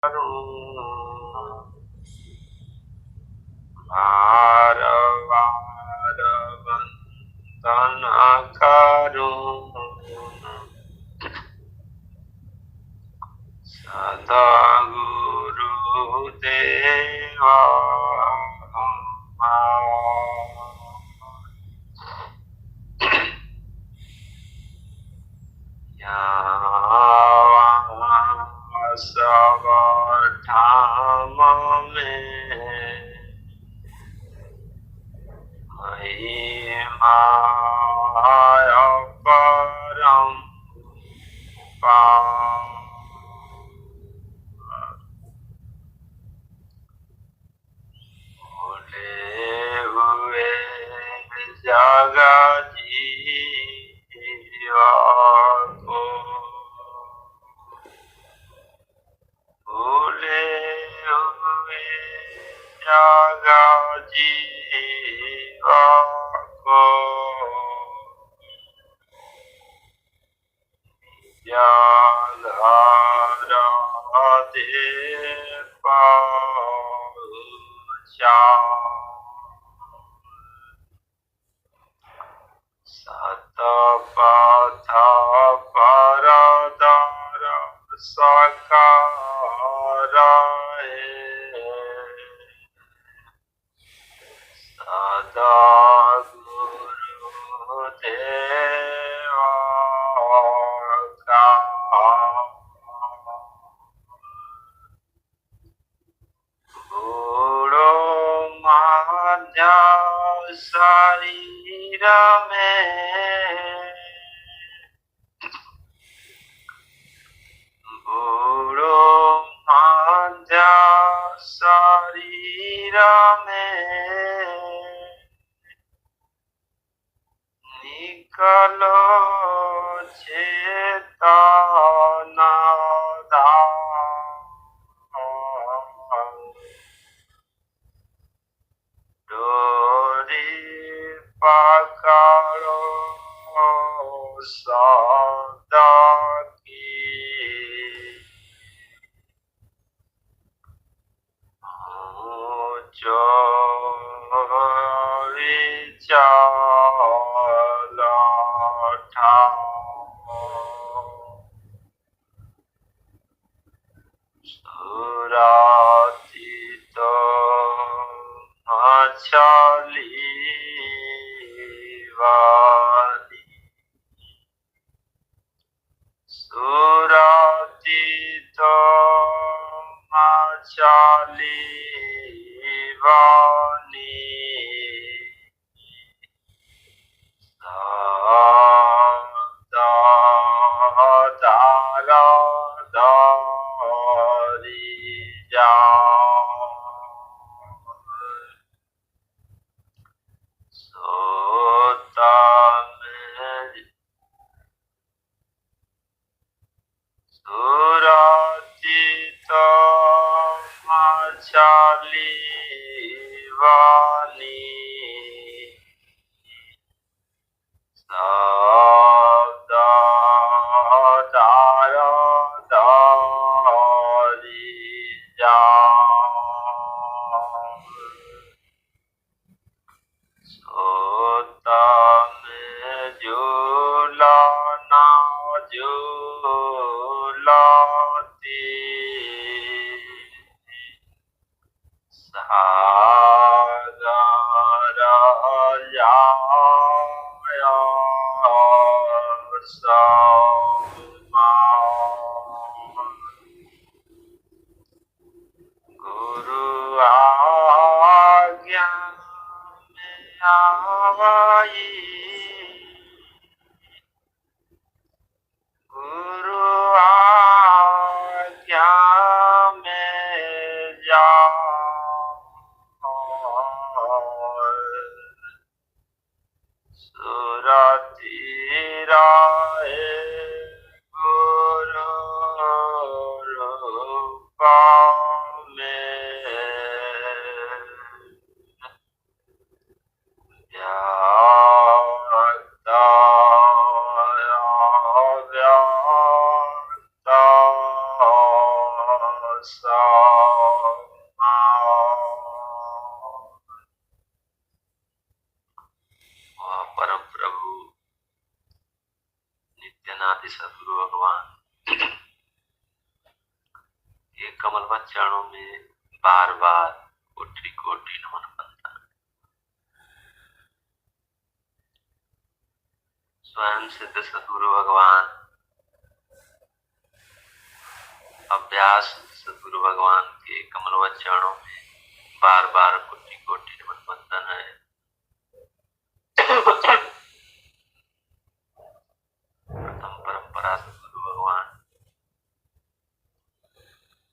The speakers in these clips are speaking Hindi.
बार बार वंदन करूं सदा गुरुदेवा सब ठाम में महिमा परम भूले हुए जगत जीवा को भूले हुए जगत जीवा को जगरा दे पहुँचा सतपथ पर दर सकार सदा गुरुदेवा का बूढ़ो मांझा शरीर में बूढ़ो मांझा शरीर में निकलो चेतना डोरी पकड़ो सदा की जो विचार ठाओ सुरातीत मछली वाली सुरातीत मछली वाली सुरातीत मछली वाली सदा दारी सोता में झूलना झूलती सागर जाया गुरु आज्ञा में आई गुरु आज्ञा में जा वह परम प्रभु नित्यानादि सद्गुरु भगवान के कमलवत चरणों में बार बार कोटि कोटि नमन बनता है। स्वयं सिद्ध सद्गुरु भगवान अभ्यास सद्गुरु भगवान के कमलवत चरणों में बार बार कोटि कोटि नमन बंदन है। प्रथम परंपरा सद्गुरु भगवान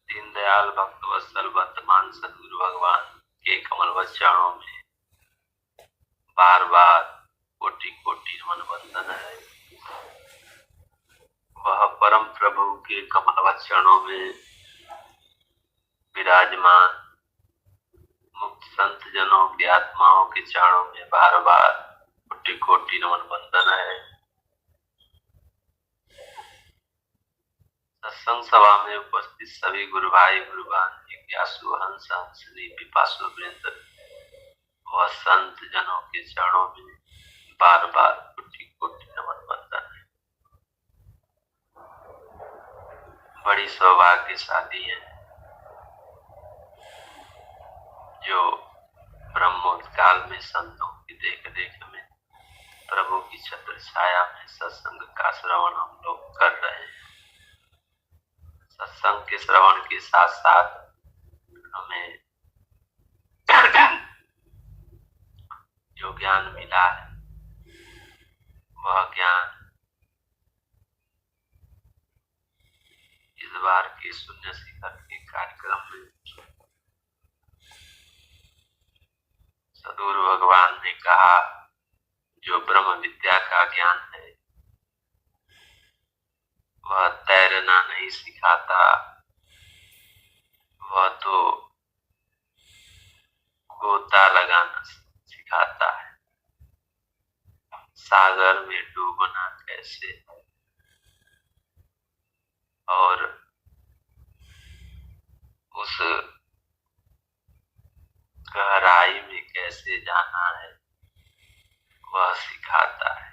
दीनदयाल भक्त वत्सल वर्तमान सद्गुरु भगवान के कमलवत चरणों में बार बार कोटि कोटि नमन बंदन है। वह परम प्रभु के कमलवत चरणों में विराजमान मुक्त संत जनों की आत्माओं के चरणों में बार बार कोटि कोटि नमन बंदन है। सत्संग सभा में उपस्थित सभी गुरु भाई गुरु बहन जिज्ञासु हंस हंसनी पिपासु वृंद व संत जनों के चरणों में बार बार कोटि कोटि नमन बंदन है। बड़ी सौभाग्यशाली है जो ब्रह्मोत्काल में संतों की देख देख में प्रभु की छत्र छाया में सत्संग का श्रवण हम लोग कर रहे हैं। सत्संग के श्रवण के साथ साथ हमें जो ज्ञान मिला है वह ज्ञान इस बार के शून्य शिखर के कार्यक्रम में सद्गुरु भगवान ने कहा जो ब्रह्म विद्या का ज्ञान है वह तैरना नहीं सिखाता, वह तो गोता लगाना सिखाता है। सागर में डूबना कैसे और उस गहराई में कैसे जाना है वह सिखाता है।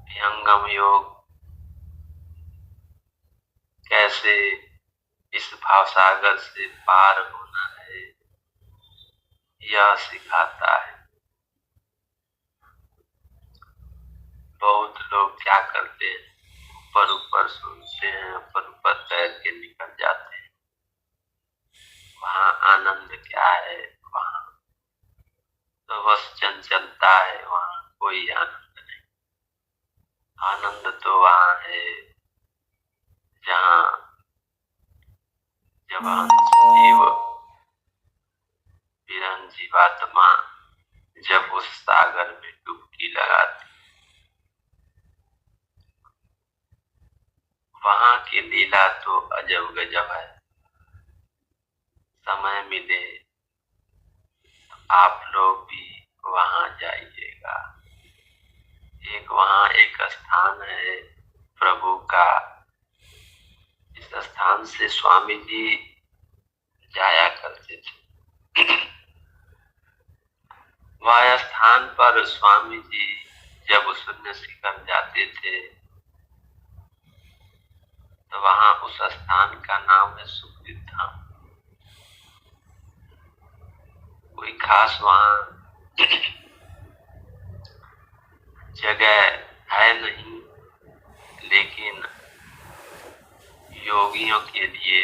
विहंगम योग कैसे इस भावसागर से पार होना है यह सिखाता है। बहुत लोग क्या करते हैं, ऊपर ऊपर सुनते हैं, ऊपर ऊपर तैर के निकल जाते हैं। वहाँ आनंद क्या है, वहाँ तो बस चंचलता है, वहाँ कोई आनंद नहीं। आनंद तो वहाँ है जहाँ जब जीव विरन जीवात्मा जब उस सागर में डुबकी लगाती, वहाँ की लीला तो अजब गजब है। समय मिले तो आप लोग भी वहाँ जाइएगा। वहाँ एक स्थान है प्रभु का, इस स्थान से स्वामी जी जाया करते थे। वह स्थान पर स्वामी जी जब शून्य शिखर जाते थे तो वहाँ उस स्थान का नाम है सुखदीप धाम। कोई खास वहाँ जगह है नहीं, लेकिन योगियों के लिए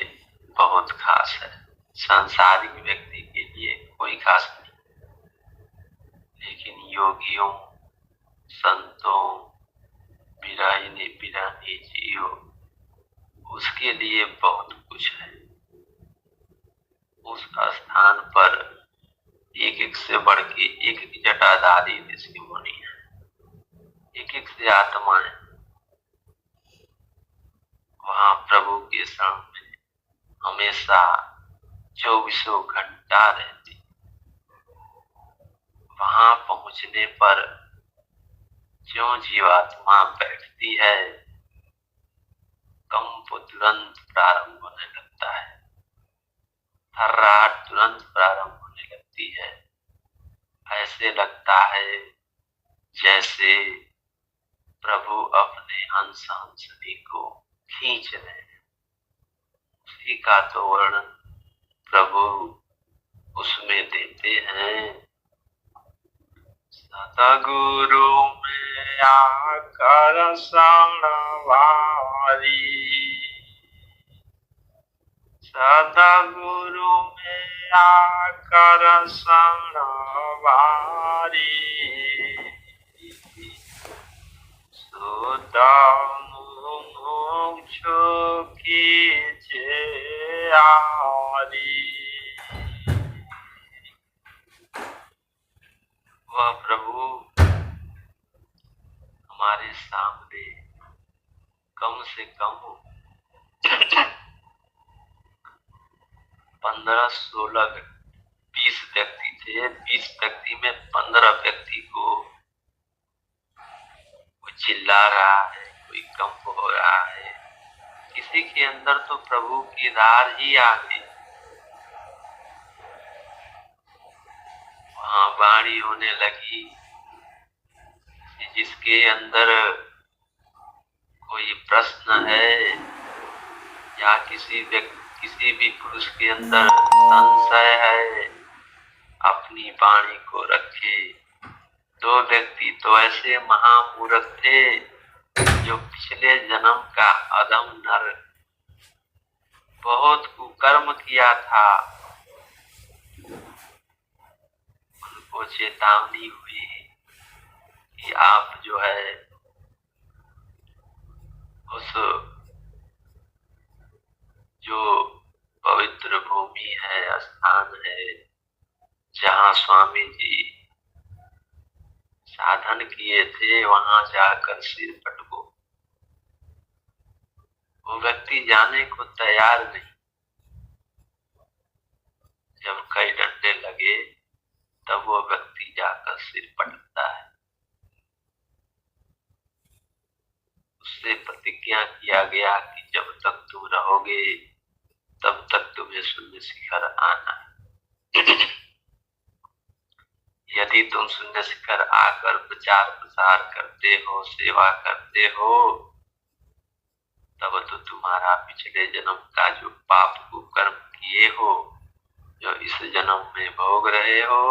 बहुत खास है। सांसारिक व्यक्ति के लिए कोई खास नहीं, लेकिन योगियों, संतों, विरहिणी विरहिणी जियो उसके लिए बहुत कुछ है। उस स्थान पर एक एक से बढ़ के एक एक जटाधारी ऋषि मुनि है, एक एक से आत्माएं वहाँ प्रभु के शरण में हमेशा 24 घंटा रहती। वहाँ पहुँचने पर जो जीवात्मा बैठती है कंप तुरंत प्रारंभ होने लगता है, थर्राहट तुरंत प्रारंभ होने लगती है। ऐसे लगता है जैसे प्रभु अपने हंस हंसनी को खींच रहे हैं। उसी का तो वर्णन प्रभु उसमें देते हैं। सतगुरु में आकर शरणवारी, सतगुरु में आकर शरणवारी, सुध मोक्ष कीजे आरी। वह प्रभु हमारे सामने कम से कम 15, 16, 20 व्यक्ति थे। 20 व्यक्ति में 15 व्यक्ति को कोई चिल्ला रहा है, कोई कंप हो रहा है। किसी के अंदर तो प्रभु की धार ही आ गई। वहां वाणी होने लगी। जिसके अंदर कोई प्रश्न है या किसी भी पुरुष के अंदर संशय है, अपनी वाणी को रखे। 2 व्यक्ति तो ऐसे महामूर्ख थे जो पिछले जन्म का अधम नर बहुत कुकर्म किया था। उनको चेतावनी हुई कि आप जो है उस जो पवित्र भूमि है, स्थान है, जहाँ स्वामी जी साधन किए थे, वहां जाकर सिर पटको। वो व्यक्ति जाने को तैयार नहीं। जब कई डंडे लगे तब वो व्यक्ति जाकर सिर पटकता है। उससे प्रतिज्ञा किया गया कि जब तक तुम रहोगे तब तक तुम्हें शून्य शिखर आना है। यदि तुम शून्य शिखर आकर प्रचार प्रसार करते हो, सेवा करते हो, तब तो तुम्हारा पिछले जन्म का जो पाप को कर्म किए हो, जो इस जन्म में भोग रहे हो,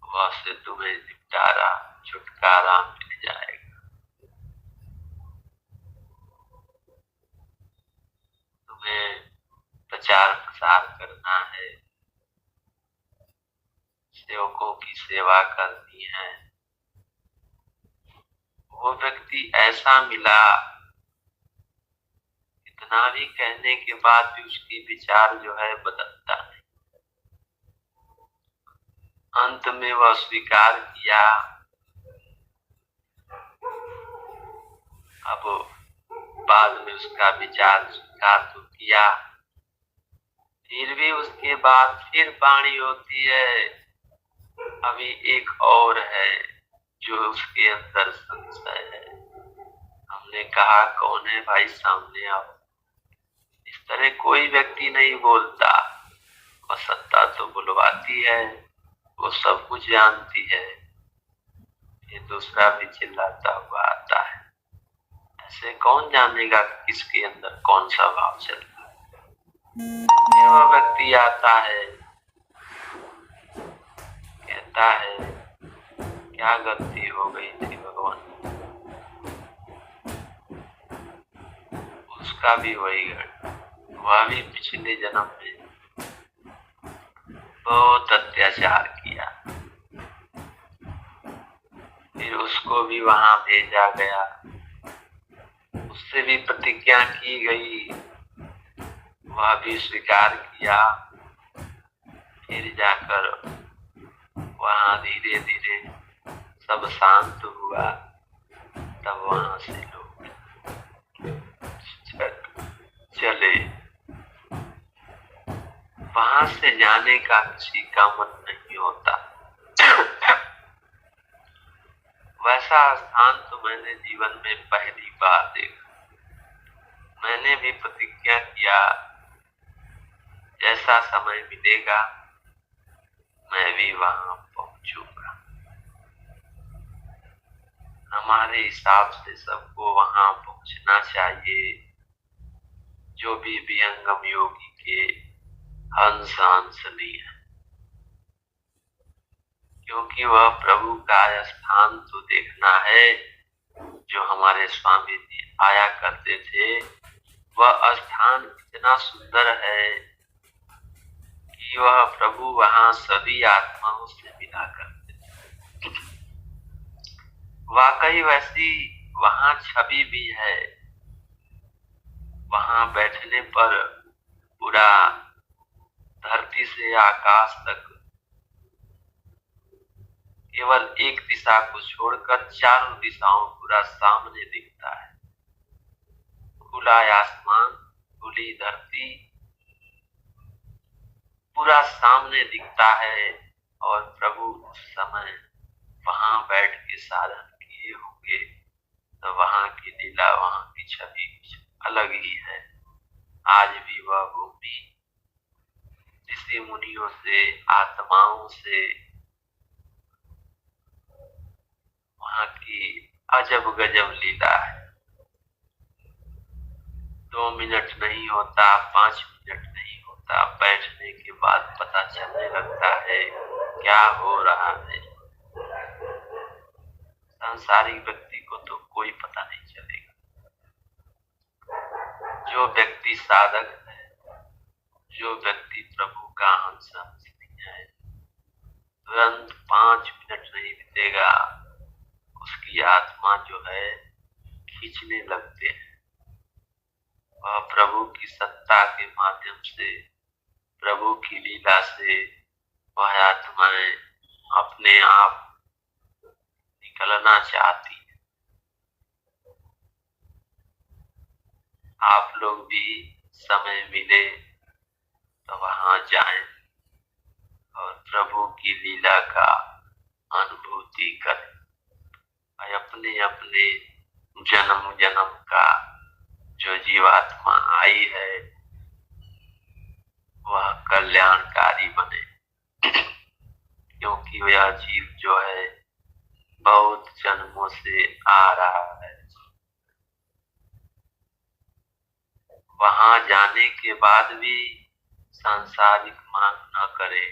वह से तुम्हें निपटारा, छुटकारा मिल जाएगा। तुम्हें प्रचार प्रसार करना है, सेवकों की सेवा करनी है। वो व्यक्ति ऐसा मिला, इतना भी कहने के बाद भी उसकी विचार जो है बदलता नहीं। अंत में वह स्वीकार किया। अब बाद में उसका विचार स्वीकार तो किया, फिर भी उसके बाद फिर वाणी होती है, अभी एक और है जो उसके अंदर संशय है। हमने कहा कौन है भाई, सामने आओ। इस तरह कोई व्यक्ति नहीं बोलता। वह सत्ता तो बुलवाती है, वो सब कुछ जानती है। ये दूसरा भी चिल्लाता हुआ आता है। ऐसे कौन जानेगा किसके अंदर कौन सा भाव चल रहा है। वह व्यक्ति आता है, कहता है क्या गलती हो गई थी भगवान। उसका भी वही घटना, वह भी पिछले जन्म में बहुत अत्याचार किया। फिर उसको भी वहां भेजा गया, उससे भी प्रतिज्ञा की गई, वह भी स्वीकार किया। फिर जाकर वहां धीरे धीरे सब शांत हुआ। तब वहां से लोग चले। वहां से जाने का किसी का मन नहीं होता। वैसा स्थान तो मैंने जीवन में पहली बार देखा। मैंने थोड़ा समय मिलेगा मैं भी वहां पहुंचूंगा। हमारे हिसाब से सबको वहां पहुंचना चाहिए। जो भी विहंगम योगी के हंस हंसनी है, क्योंकि वह प्रभु का स्थान तो देखना है। जो हमारे स्वामी जी आया करते थे, वह स्थान इतना सुंदर है कि वह प्रभु वहां सभी आत्माओं से मिला करते थे। वाकई वैसी वहां छवि भी है। वहां बैठने पर पूरा धरती से आकाश तक केवल एक दिशा को छोड़कर चारों दिशाओं पूरा सामने दिखता है। खुला आसमान, खुली धरती पूरा सामने दिखता है। और प्रभु उस समय वहां बैठ के साधन किए होंगे, तो वहां की लीला, वहां की छवि अलग ही है। आज भी वह भूमि ऋषि मुनियों से, आत्माओं से, वहां की अजब गजब लीला है। 2 मिनट नहीं होता, 5 मिनट नहीं होता, बैठने के बाद पता चलने लगता है क्या हो रहा है। सांसारिक व्यक्ति को तो कोई पता नहीं चलेगा। जो व्यक्ति साधक है, जो व्यक्ति प्रभु का अंश है, तुरंत 5 मिनट नहीं बीतेगा, उसकी आत्मा जो है खींचने लगते हैं। वह प्रभु की सत्ता के माध्यम से, प्रभु की लीला से वह आत्माएं अपने आप निकलना चाहती है। आप लोग भी समय मिले तो वहां जाएं और प्रभु की लीला का अनुभूति करें। अपने अपने जन्म जन्म का जो जीवात्मा आई है वह कल्याणकारी बने, क्योंकि यह जीव जो है बहुत जन्मों से आ रहा है। वहां जाने के बाद भी सांसारिक मांग न करे,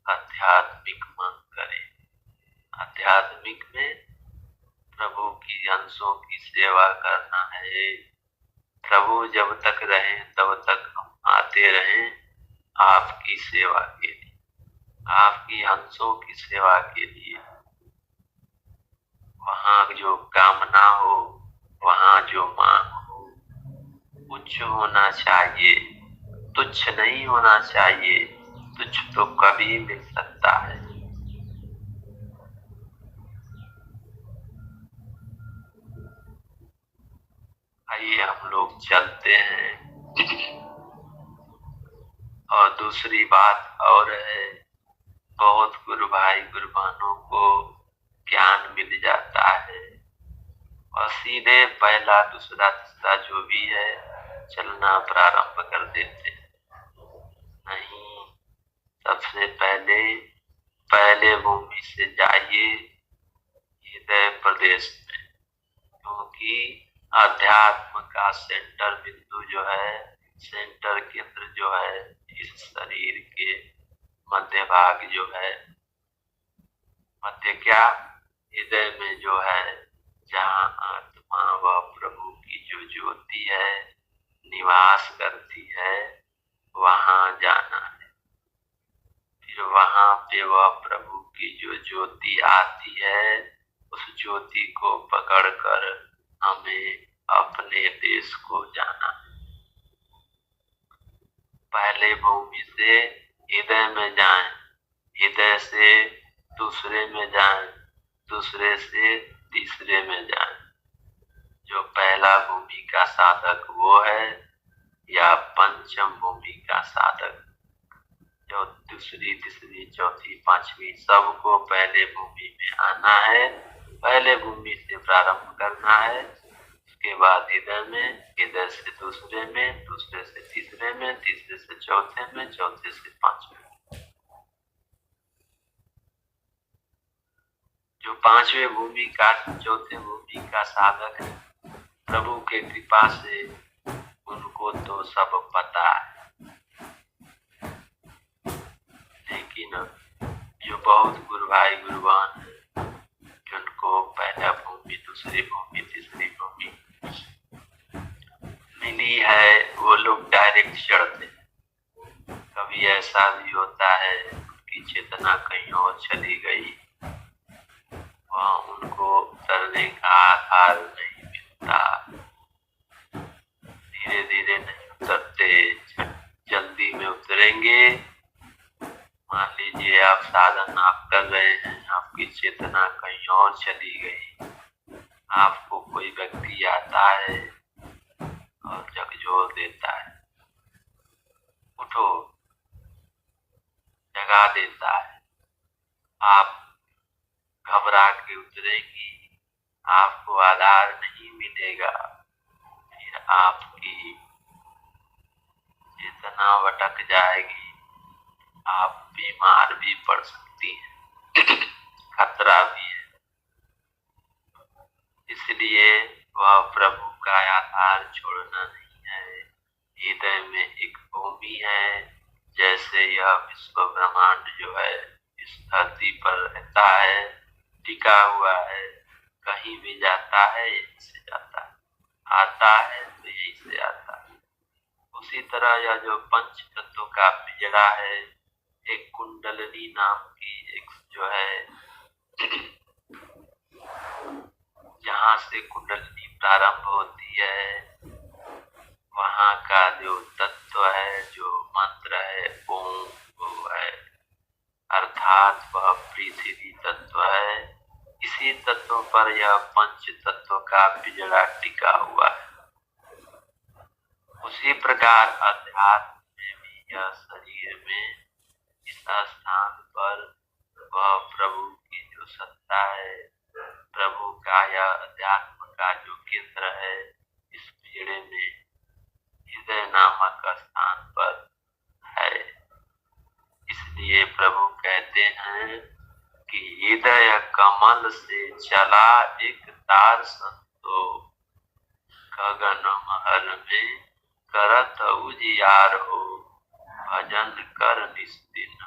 आध्यात्मिक मांग करे। आध्यात्मिक में प्रभु की अंशों की सेवा करना है। प्रभु जब तक रहे तब तक हम आते रहें आपकी सेवा के लिए, आपकी अंशों की सेवा के लिए। वहां जो कामना हो, वहां जो मांग हो, उच्च होना चाहिए, तुच्छ नहीं होना चाहिए। तुच्छ तो कभी मिल सकता है। आइए हम लोग चलते हैं। और दूसरी बात और है, बहुत गुरु भाई गुरु बहनों को ज्ञान मिल जाता है और सीधे पहला दूसरा तीसरा जो भी है चलना प्रारंभ कर देते हैं। नहीं, सबसे पहले भूमि से जाइए हृदय प्रदेश में, क्योंकि अध्यात्म का सेंटर बिंदु जो है, सेंटर केंद्र जो है इस शरीर के मध्य भाग जो है, मध्य क्या, हृदय में जो है, जहाँ आत्मा व प्रभु की जो ज्योति है निवास करती है, वहां जाना है। फिर वहां पे वह प्रभु की जो ज्योति आती है, उस ज्योति को पकड़कर हमें अपने देश को जाना है। पहले भूमि से हृदय में जाएं, हृदय से दूसरे में जाएं, दूसरे से तीसरे में जाएं। जो पहला भूमि का साधक वो है, या पंचम भूमि का साधक, जो दूसरी तीसरी चौथी पांचवी सबको पहले भूमि में आना है, पहले भूमि से प्रारंभ करना है। उसके बाद हृदय में, हृदय से दूसरे में, दूसरे से तीसरे में, तीसरे से चौथे में, चौथे से पांचवें। जो पांचवें भूमि का, चौथे भूमि का साधक है, प्रभु के कृपा से उनको तो सब पता है, लेकिन जो बहुत गुरु भाई गुरुवान है, जिनको पहला भूमि, दूसरी भूमि, तीसरी भूमि मिली है, वो लोग डायरेक्ट चढ़ते हैं। कभी ऐसा भी होता है उनकी चेतना कहीं और चली गई, वहाँ उनको उतरने का आधार नहीं मिलता, धीरे धीरे नहीं उतरते, जल्दी में उतरेंगे। मान लीजिए आप साधन आप कर रहे हैं, आपकी चेतना कहीं और चली गई, आपको कोई व्यक्ति आता है और झकझोर देता है, उठो, जगा देता है, आप घबरा के उतरेंगी, आपको आधार नहीं मिलेगा, फिर आपकी चेतना भटक जाएगी, आप बीमार भी पड़ सकती हैं, खतरा भी है। इसलिए वह प्रभु का आधार छोड़ना नहीं है। हृदय में एक भूमि है, जैसे यह विश्व ब्रह्मांड जो है इस धरती पर रहता है, टिका हुआ है, कहीं भी जाता है यहीं से जाता है, आता है तो यहीं से आता है। उसी तरह यह जो पंच तत्वों का पिंजरा है, एक कुंडलनी नाम की एक जो है, जहाँ से कुंडलनी प्रारंभ होती है, वहाँ का जो तत्व है, जो मंत्र है, ओम वो है, अर्थात वह पृथ्वी तत्व है। इसी तत्व पर यह पंच तत्व का पिंजरा टिका हुआ है। उसी प्रकार अध्यात्म में भी यह शरीर में इस स्थान पर वह प्रभु की जो सत्ता है, प्रभु का यह अध्यात्म का जो केंद्र है, इस पिंजरे में हृदय नामक स्थान पर है। इसलिए प्रभु कहते हैं कि हृदय कमल से चला एक तार संतो, गगन महल में करत उजियार हो, भजन कर निस्दिन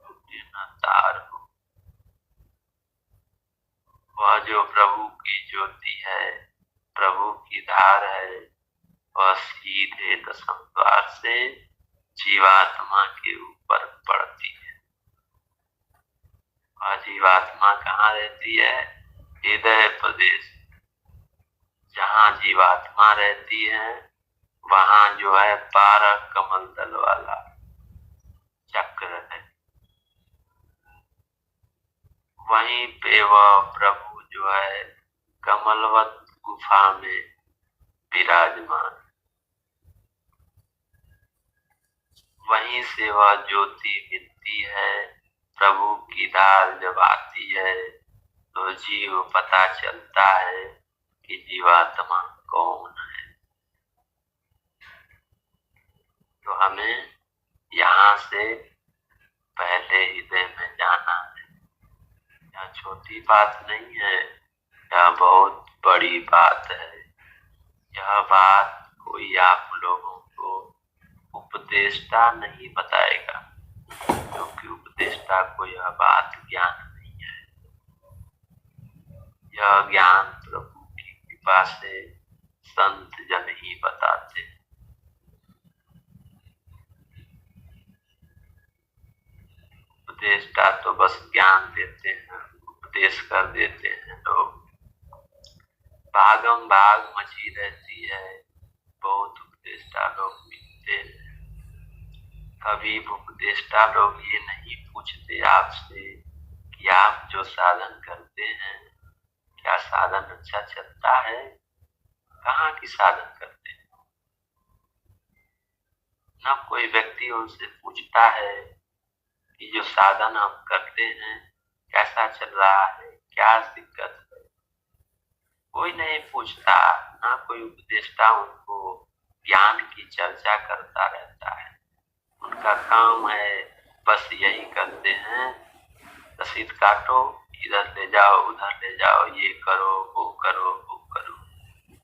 दिन तार हो। वह जो प्रभु की ज्योति है, प्रभु की धार है, वह सीधे दशम द्वार से जीवात्मा के ऊपर पड़ती है। वह जीवात्मा कहाँ रहती है? हृदय प्रदेश। जहाँ जीवात्मा रहती है वहाँ जो है 12 कमल दल वाला चक्र है, वहीं पे वह प्रभु जो है कमलवत गुफा में विराजमान, वहीं से वह ज्योति मिलती है। प्रभु की धार जब आती है तो जीव पता चलता है कि जीवात्मा कौन है। तो हमें यहाँ से पहले हृदय में जाना है। यह छोटी बात नहीं है, यह बहुत बड़ी बात है। यह बात कोई आप लोगों को उपदेष्टा नहीं बताएगा, क्योंकि उपदेष्टा को यह बात ज्ञान नहीं है। यह ज्ञान प्रभु की कृपा से संत जन ही बताते हैं। उपदेष्टा तो बस ज्ञान देते हैं, उपदेश कर देते हैं लोग। भागम भाग मची रहती है, बहुत उपदेष्टा लोग मिलते हैं। कभी उपदेष्टा लोग ये नहीं पूछते आपसे कि आप जो साधन करते हैं क्या साधन अच्छा चलता है, कहाँ की साधन करते हैं। न कोई व्यक्ति उनसे पूछता है कि जो साधन हम करते हैं कैसा चल रहा है, क्या दिक्कत है। कोई नहीं पूछता, ना कोई उपदेष्टा उनको ज्ञान की चर्चा करता रहता है। उनका काम है बस यही करते हैं, रसीद काटो, इधर ले जाओ, उधर ले जाओ, ये करो, वो करो, वो करो।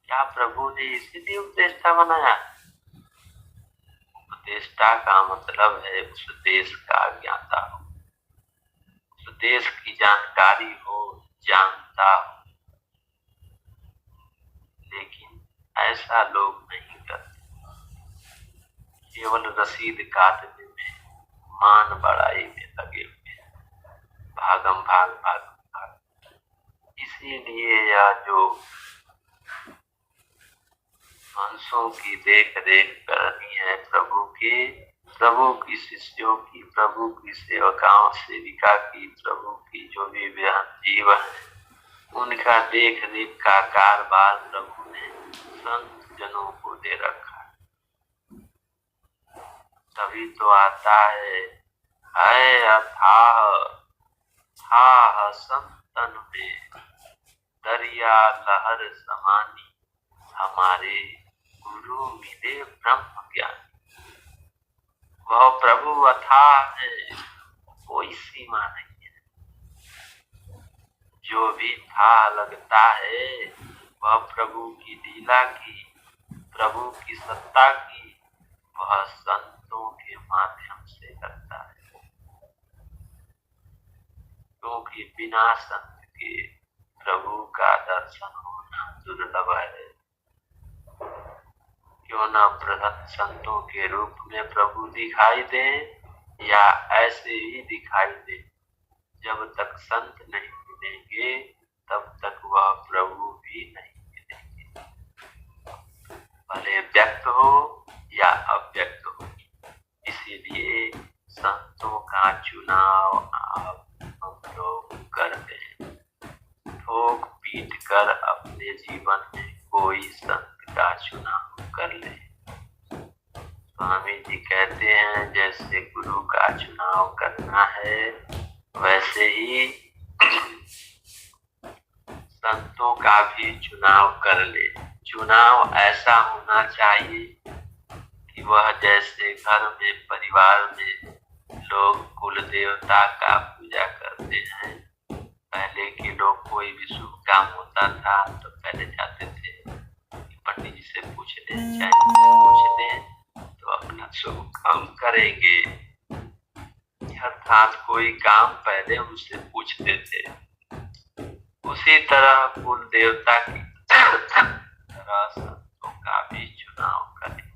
क्या प्रभु ने इसीलिए उपदेष्टा बनाया? उपदेष्टा का मतलब है उस देश का ज्ञाता हो, उस देश की जानकारी हो, जानता हो। लेकिन ऐसा लोग नहीं करते, केवल रसीद काटने में, मान बढ़ाई में लगे हुए, भागम भाग भागम भाग। इसीलिए यह जो हंसों की देख रेख करनी है प्रभु की शिष्यों की, प्रभु की सेवकाओं सेविका की, प्रभु की जो भी जीव है, उनका देख रेख का कारभार प्रभु ने संत जनों को दे रखा है। तभी तो आता है अथाह संतन में दरिया लहर समानी, हमारे गुरु मिले ब्रह्म ज्ञान। वह प्रभु अथाह है, कोई सीमा नहीं है। जो भी था लगता है वह प्रभु की लीला की, प्रभु की सत्ता की, वह संतों के माध्यम से करता है। क्योंकि बिना संत के प्रभु का दर्शन होना दुर्लभ है। क्यों न प्रगत संतों के रूप में प्रभु दिखाई दे, या ऐसे ही दिखाई दे। जब तक संत नहीं मिलेंगे तब तक वह प्रभु भी नहीं मिलेंगे, भले व्यक्त हो या अव्यक्त हो। इसीलिए संतों का चुनाव आप हम लोग करते हैं। ठोक पीट कर अपने जीवन में कोई संत का चुनाव कर ले। स्वामी जी कहते हैं जैसे गुरु का चुनाव करना है, वैसे ही संतों का भी चुनाव कर ले। चुनाव ऐसा होना चाहिए कि वह जैसे घर में, परिवार में लोग कुल देवता का पूजा करते हैं। पहले के लोग कोई भी शुभ काम होता था तो पहले जाते थे कि पंडित जी से पूछ लें, चाहे पूछ लें तो अपना शुभ काम करेंगे। अर्थात कोई काम पहले उनसे पूछते थे। उसी तरह कुल देवता की तरह संतों का भी चुनाव करें।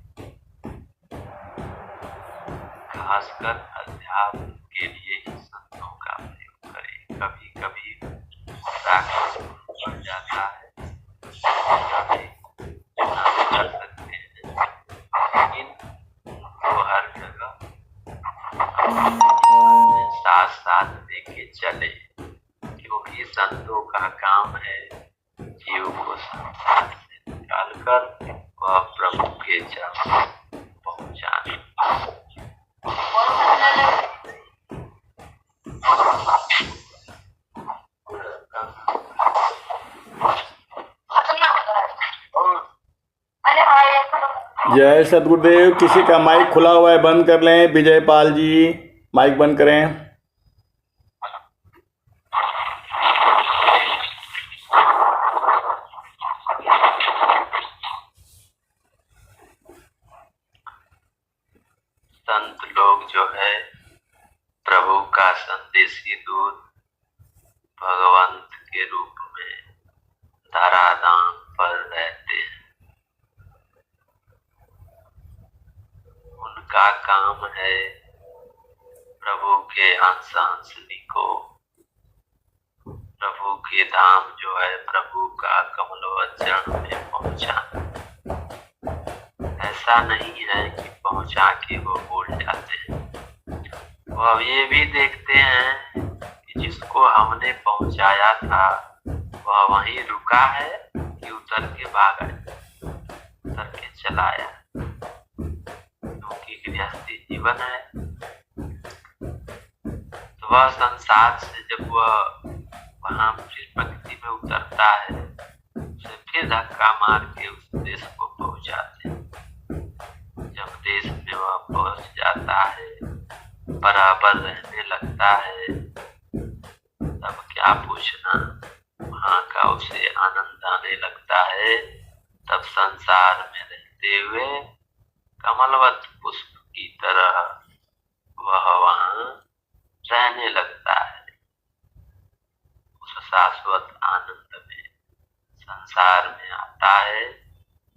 खासकर अध्यात्म के लिए ही संतों का प्रयोग करें। कभी कभी बढ़ जाता है, कभी चुनाव कर सकते हैं, लेकिन वो हर जगह साथ साथ लेके चले। क्योंकि संतों का काम है जीव को संसार से निकालकर वह प्रभु के चरण पहुंचाने। जय सदगुरुदेव। किसी का माइक खुला हुआ है, बंद कर लें। विजय पाल जी, माइक बंद करें। संत लोग जो है प्रभु का संदेशी दूत भगवंत के रूप में धराधाम पर रहते हैं। उनका काम है प्रभु के हंसांसनी को, प्रभु के धाम जो है प्रभु का कमलवत चरण में पहुंचाना। ऐसा नहीं है कि पहुंचा के वो भूल जाते हैं। वो अब ये भी देखते हैं कि जिसको हमने पहुंचाया था वह वहीं रुका है कि उतर के भाग आया, उतर के चला आया। क्योंकि गृहस्थी जीवन है, तो वह संसार से जब वह वहां फिर प्रकृति में उतरता है, उसे धक्का मार के उस देश को पहुंचाते हैं। जब देश में वह पहुंच जाता है, बराबर रहने लगता है, तब क्या पूछना, वहां का उसे आनंद आने लगता है। तब संसार में रहते हुए कमलवत पुष्प की तरह वह वहां रहने लगता है। उस शाश्वत आनंद में संसार में आता है,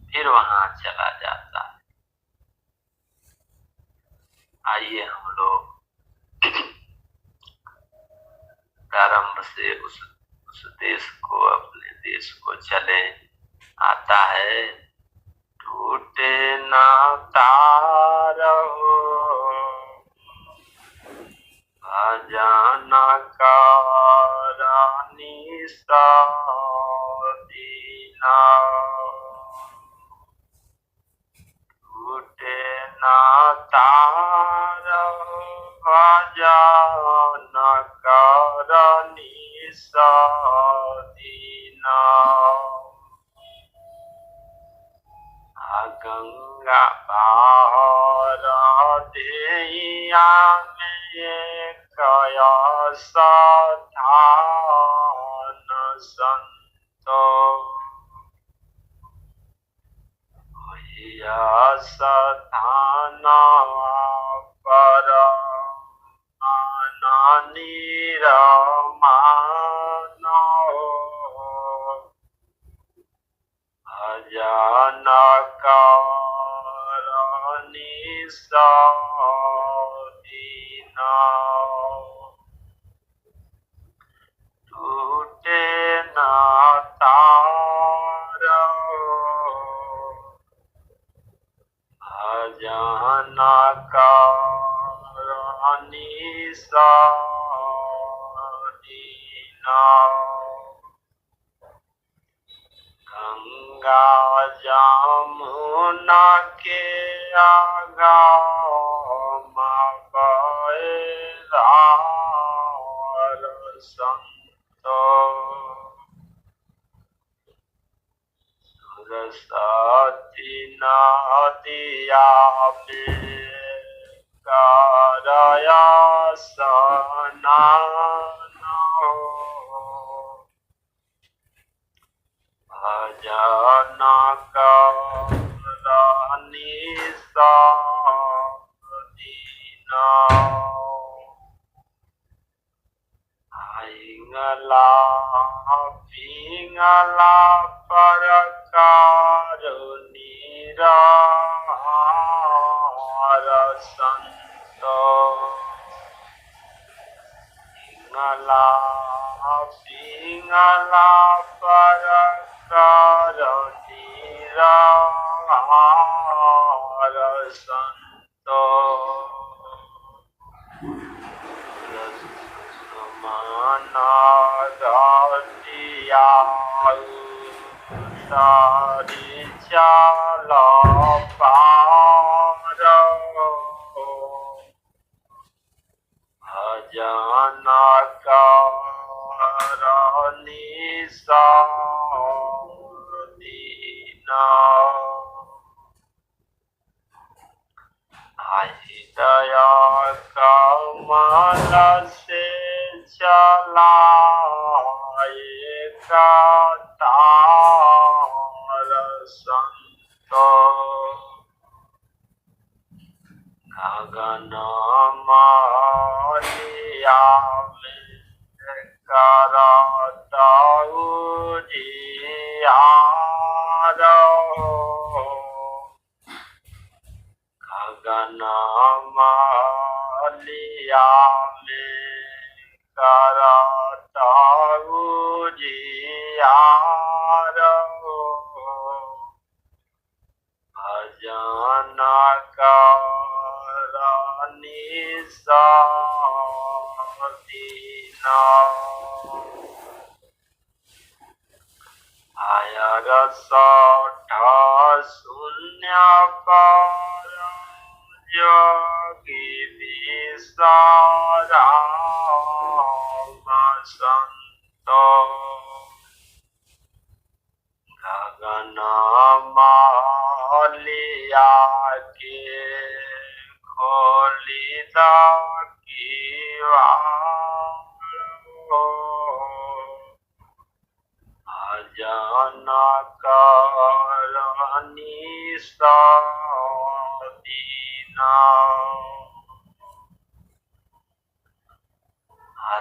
फिर वहां चला जाता है। आइए हम लोग प्रारंभ से उस देश को, अपने देश को चले। आता है, टूटे ना तारो अजाना का रानी सा दीना, टूटे ना तारो अजाना का रानी सा दीना, गंगा बहारा देया में कया साधान संतो, सधाना पर नीरा मानो अजाना कारणी सा दीना, टूटे ना तारो अजाना कारणी सा दीना, गंगा जमुना के आगा संतो, सरस्वती नदिया में करया स्नान, अजाना कारणी सा दीना, आइंगला पिंगला परकार निराहार संतो, इंगला पिंगला परकार निराहार संतो, समाना घाटिया सारी चला पार, अजाना कारणी सा दीना, दया कमल से चलाए तार संतो, गगन मालिया में करता उजियारो, गगन मालिया में करता उजियारो, अजाना कारणी सा दीना, आया रसठा शून्य पर योगी विसाराम संतो, मालिया के खोली भजन करनी सदीना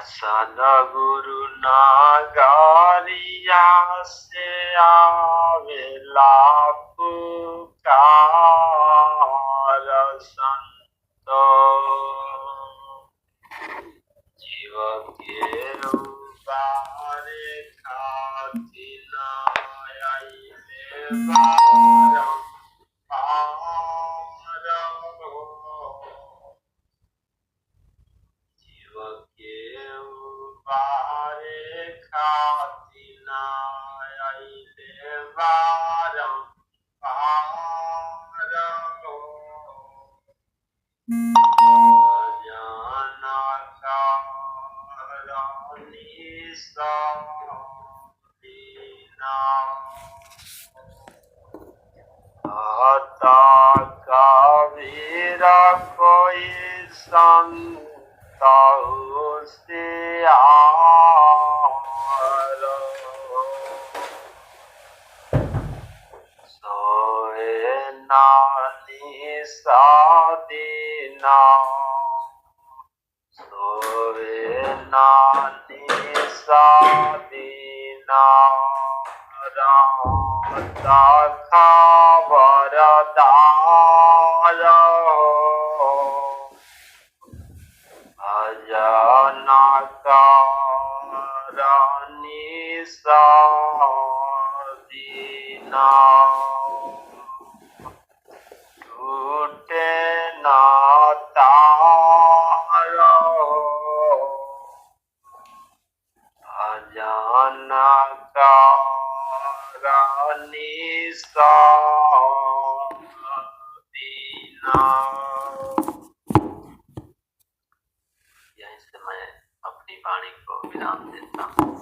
सदगुरु नगरिया से आवेला पुकार संतो जीव के उबारे खातिर आइले बारंबार जीव के उबारे खातिर आइले बारंबार भजन करनी सदीना हता कबीर कोई संत होशियार सोए नानी सदीना सोए नानी सदीना राता खबरदार भजन करनी सदीना टूटे न तार भजन करनी सदीना। यहीं से मैं अपनी वाणी को विराम देता हूँ।